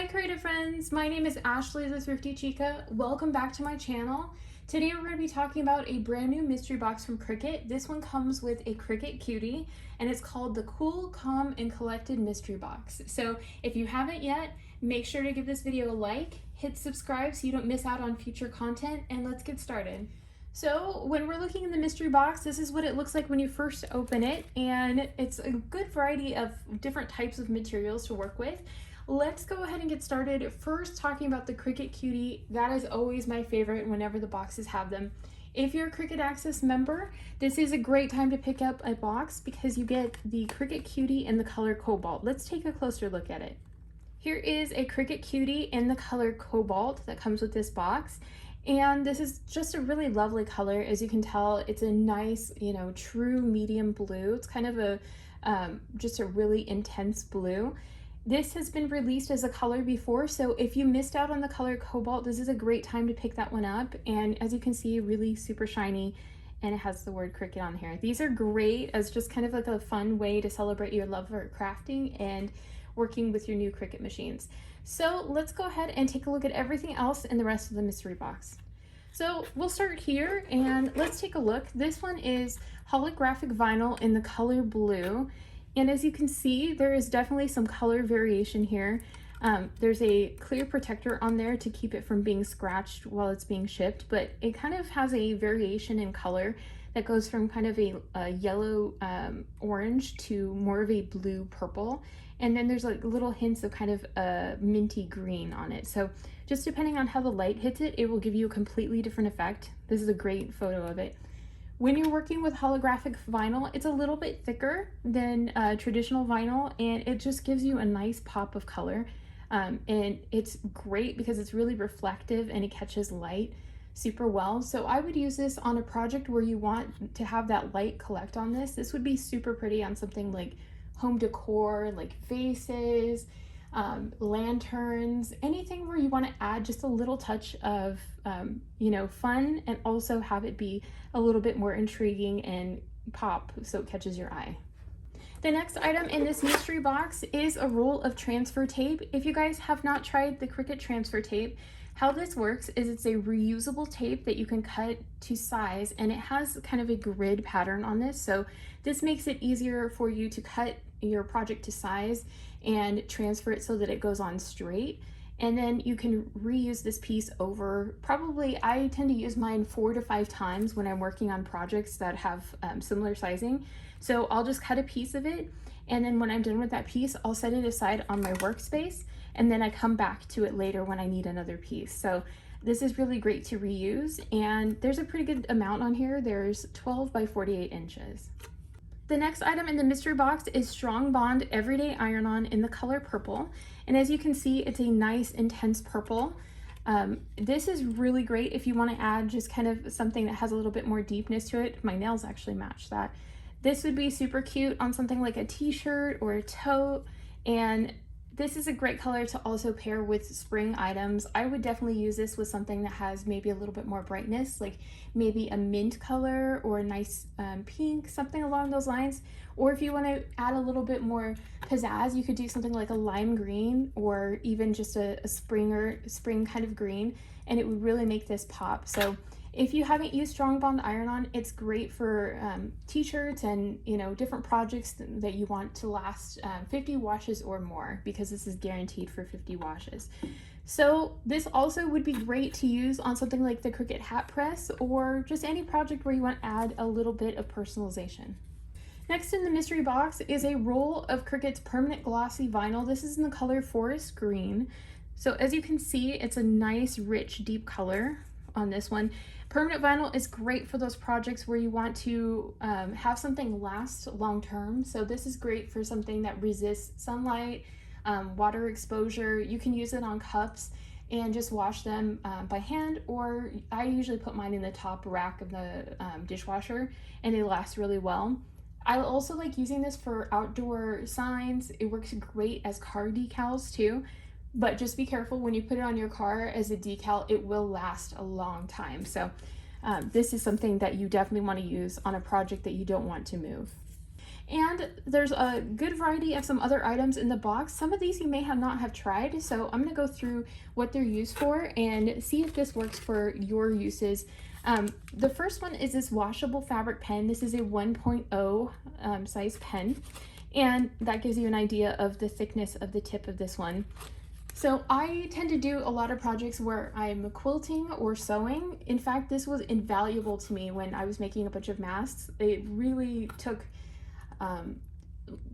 Hi creative friends, my name is Ashley the Thrifty Chica. Welcome back to my channel. Today we're going to be talking about a brand new mystery box from Cricut. This one comes with a Cricut Cutie and it's called the Cool, Calm, and Collected Mystery Box. So if you haven't yet, make sure to give this video a like, hit subscribe so you don't miss out on future content, and let's get started. So when we're looking in the mystery box, this is what it looks like when you first open it, and it's a good variety of different types of materials to work with. Let's go ahead and get started. First, talking about the Cricut Cutie. That is always my favorite whenever the boxes have them. If you're a Cricut Access member, this is a great time to pick up a box because you get the Cricut Cutie in the color Cobalt. Let's take a closer look at it. Here is a Cricut Cutie in the color Cobalt that comes with this box. And this is just a really lovely color. As you can tell, it's a nice, true medium blue. It's kind of a, just a really intense blue. This has been released as a color before, so if you missed out on the color Cobalt, this is a great time to pick that one up. And as you can see, really super shiny, and it has the word Cricut on here. These are great as just kind of like a fun way to celebrate your love for crafting and working with your new Cricut machines. So let's go ahead and take a look at everything else in the rest of the mystery box. So we'll start here and let's take a look. This one is holographic vinyl in the color blue. And as you can see, there is definitely some color variation here. There's a clear protector on there to keep it from being scratched while it's being shipped, but it kind of has a variation in color that goes from kind of a yellow orange to more of a blue purple. And then there's like little hints of kind of a minty green on it. So just depending on how the light hits it, it will give you a completely different effect. This is a great photo of it. When you're working with holographic vinyl, it's a little bit thicker than traditional vinyl, and it just gives you a nice pop of color. And it's great because it's really reflective and it catches light super well. So I would use this on a project where you want to have that light collect on this. This would be super pretty on something like home decor, like vases, lanterns, anything where you want to add just a little touch of fun and also have it be a little bit more intriguing and pop so it catches your eye. The next item in this mystery box is a roll of transfer tape. If you guys have not tried the Cricut transfer tape, how this works is it's a reusable tape that you can cut to size, and it has kind of a grid pattern on this. So this makes it easier for you to cut your project to size and transfer it so that it goes on straight. And then you can reuse this piece over, probably I tend to use mine 4 to 5 times when I'm working on projects that have similar sizing. So I'll just cut a piece of it, and then when I'm done with that piece, I'll set it aside on my workspace, and then I come back to it later when I need another piece. So this is really great to reuse, and there's a pretty good amount on here. There's 12 by 48 inches. The next item in the mystery box is Strong Bond Everyday Iron-On in the color purple. And as you can see, it's a nice intense purple. This is really great if you want to add just kind of something that has a little bit more deepness to it. My nails actually match that. This would be super cute on something like a t-shirt or a tote, and this is a great color to also pair with spring items. I would definitely use this with something that has maybe a little bit more brightness, like maybe a mint color or a nice pink, something along those lines. Or if you want to add a little bit more pizzazz, you could do something like a lime green or even just a spring kind of green, and it would really make this pop. So if you haven't used Strong Bond Iron-On, it's great for t-shirts and different projects that you want to last 50 washes or more, because this is guaranteed for 50 washes. So this also would be great to use on something like the Cricut hat press or just any project where you want to add a little bit of personalization. Next in the mystery box is a roll of Cricut's permanent glossy vinyl. This is in the color Forest Green. So as you can see, it's a nice rich deep color on this one. Permanent vinyl is great for those projects where you want to have something last long term. So this is great for something that resists sunlight, water exposure. You can use it on cups and just wash them by hand, or I usually put mine in the top rack of the dishwasher, and they last really well. I also like using this for outdoor signs. It works great as car decals too. But just be careful when you put it on your car as a decal, it will last a long time. So this is something that you definitely want to use on a project that you don't want to move. And there's a good variety of some other items in the box. Some of these you may not have tried, so I'm gonna go through what they're used for and see if this works for your uses. The first one is this washable fabric pen. This is a 1.0 size pen, and that gives you an idea of the thickness of the tip of this one. So I tend to do a lot of projects where I'm quilting or sewing. In fact, this was invaluable to me when I was making a bunch of masks. It really took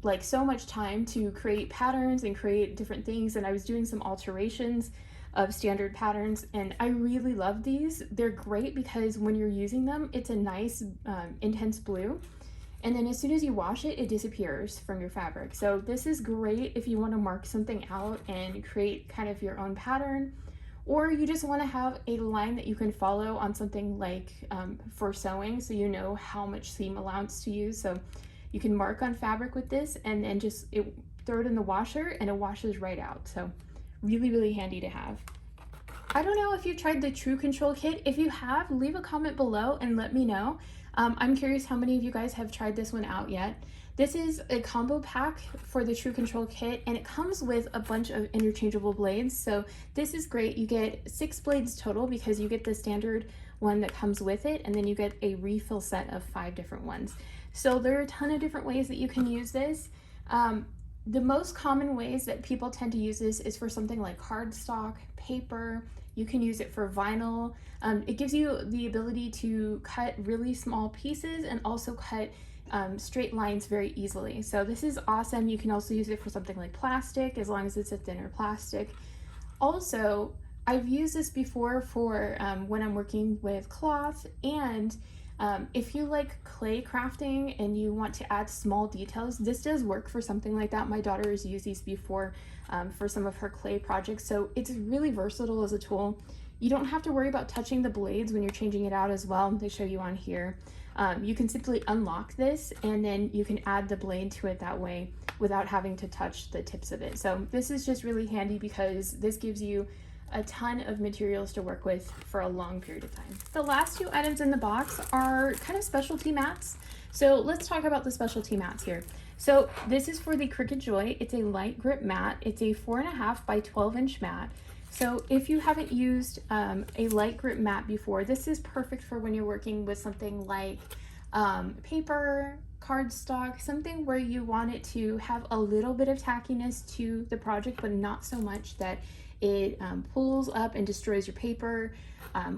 like so much time to create patterns and create different things, and I was doing some alterations of standard patterns, and I really love these. They're great because when you're using them, it's a nice intense blue, and then as soon as you wash it, it disappears from your fabric. So this is great if you want to mark something out and create kind of your own pattern, or you just want to have a line that you can follow on something like for sewing, so you know how much seam allowance to use. So you can mark on fabric with this and then just throw it in the washer and it washes right out. So really, really handy to have. I don't know if you've tried the True Control kit. If you have, leave a comment below and let me know. I'm curious how many of you guys have tried this one out yet. This is a combo pack for the True Control kit, and it comes with a bunch of interchangeable blades. So this is great. You get 6 blades total because you get the standard one that comes with it, and then you get a refill set of 5 different ones. So there are a ton of different ways that you can use this. The most common ways that people tend to use this is for something like cardstock, paper. You can use it for vinyl. It gives you the ability to cut really small pieces and also cut straight lines very easily. So this is awesome. You can also use it for something like plastic, as long as it's a thinner plastic. Also, I've used this before for when I'm working with cloth, and if you like clay crafting and you want to add small details, this does work for something like that. My daughter has used these before for some of her clay projects, so it's really versatile as a tool. You don't have to worry about touching the blades when you're changing it out as well. They show you on here. You can simply unlock this and then you can add the blade to it that way without having to touch the tips of it. So this is just really handy because this gives you a ton of materials to work with for a long period of time. The last 2 items in the box are kind of specialty mats. So let's talk about the specialty mats here. So this is for the Cricut Joy. It's a light grip mat. It's a 4.5 by 12 inch mat. So if you haven't used a light grip mat before, this is perfect for when you're working with something like paper, cardstock, something where you want it to have a little bit of tackiness to the project, but not so much that it pulls up and destroys your paper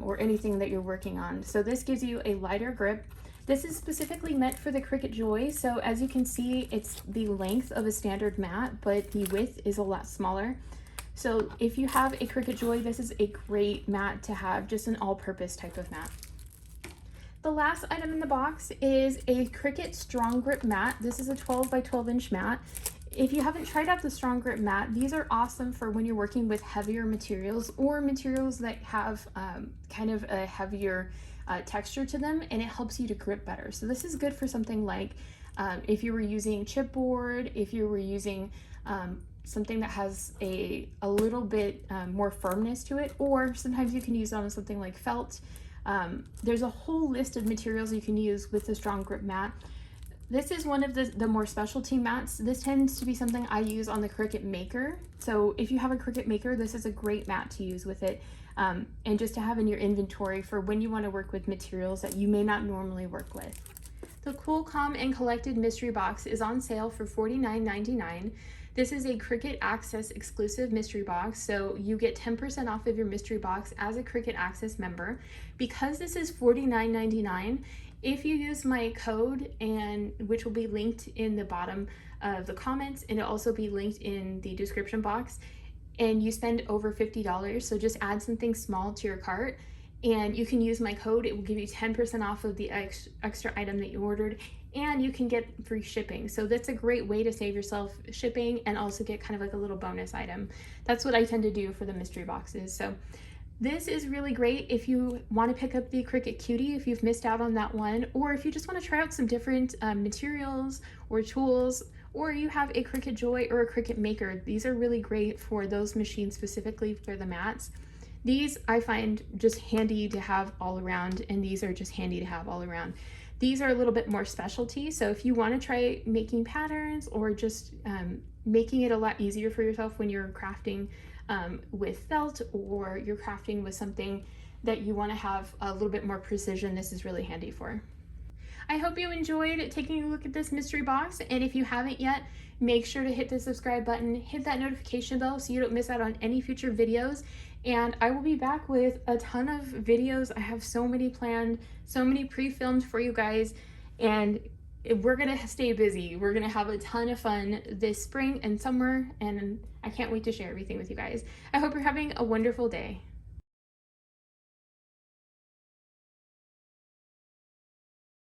or anything that you're working on. So this gives you a lighter grip. This is specifically meant for the Cricut Joy. So as you can see, it's the length of a standard mat, but the width is a lot smaller. So if you have a Cricut Joy, this is a great mat to have, just an all-purpose type of mat. The last item in the box is a Cricut Strong Grip mat. This is a 12 by 12 inch mat. If you haven't tried out the Strong Grip mat, these are awesome for when you're working with heavier materials or materials that have kind of a heavier texture to them, and it helps you to grip better. So this is good for something like if you were using chipboard, if you were using something that has a little bit more firmness to it, or sometimes you can use it on something like felt. There's a whole list of materials you can use with the Strong Grip mat. This is one of the more specialty mats. This tends to be something I use on the Cricut Maker. So if you have a Cricut Maker, this is a great mat to use with it, and just to have in your inventory for when you want to work with materials that you may not normally work with. The Cool, Calm, and Collected Mystery Box is on sale for $49.99. This is a Cricut Access exclusive mystery box, so you get 10% off of your mystery box as a Cricut Access member. Because this is $49.99, if you use my code, and which will be linked in the bottom of the comments, and it'll also be linked in the description box, and you spend over $50, so just add something small to your cart, and you can use my code. It will give you 10% off of the extra item that you ordered, and you can get free shipping. So that's a great way to save yourself shipping and also get kind of like a little bonus item. That's what I tend to do for the mystery boxes. So this is really great if you want to pick up the Cricut Cutie, if you've missed out on that one, or if you just want to try out some different materials or tools, or you have a Cricut Joy or a Cricut Maker. These are really great for those machines specifically for the mats. These I find just handy to have all around, and these are just handy to have all around. These are a little bit more specialty, so if you want to try making patterns or just making it a lot easier for yourself when you're crafting with felt, or you're crafting with something that you want to have a little bit more precision, this is really handy for. I hope you enjoyed taking a look at this mystery box, and if you haven't yet, make sure to hit the subscribe button, hit that notification bell so you don't miss out on any future videos, and I will be back with a ton of videos. I have so many planned, so many pre-filmed for you guys, and we're gonna stay busy. We're gonna have a ton of fun this spring and summer, and I can't wait to share everything with you guys. I hope you're having a wonderful day.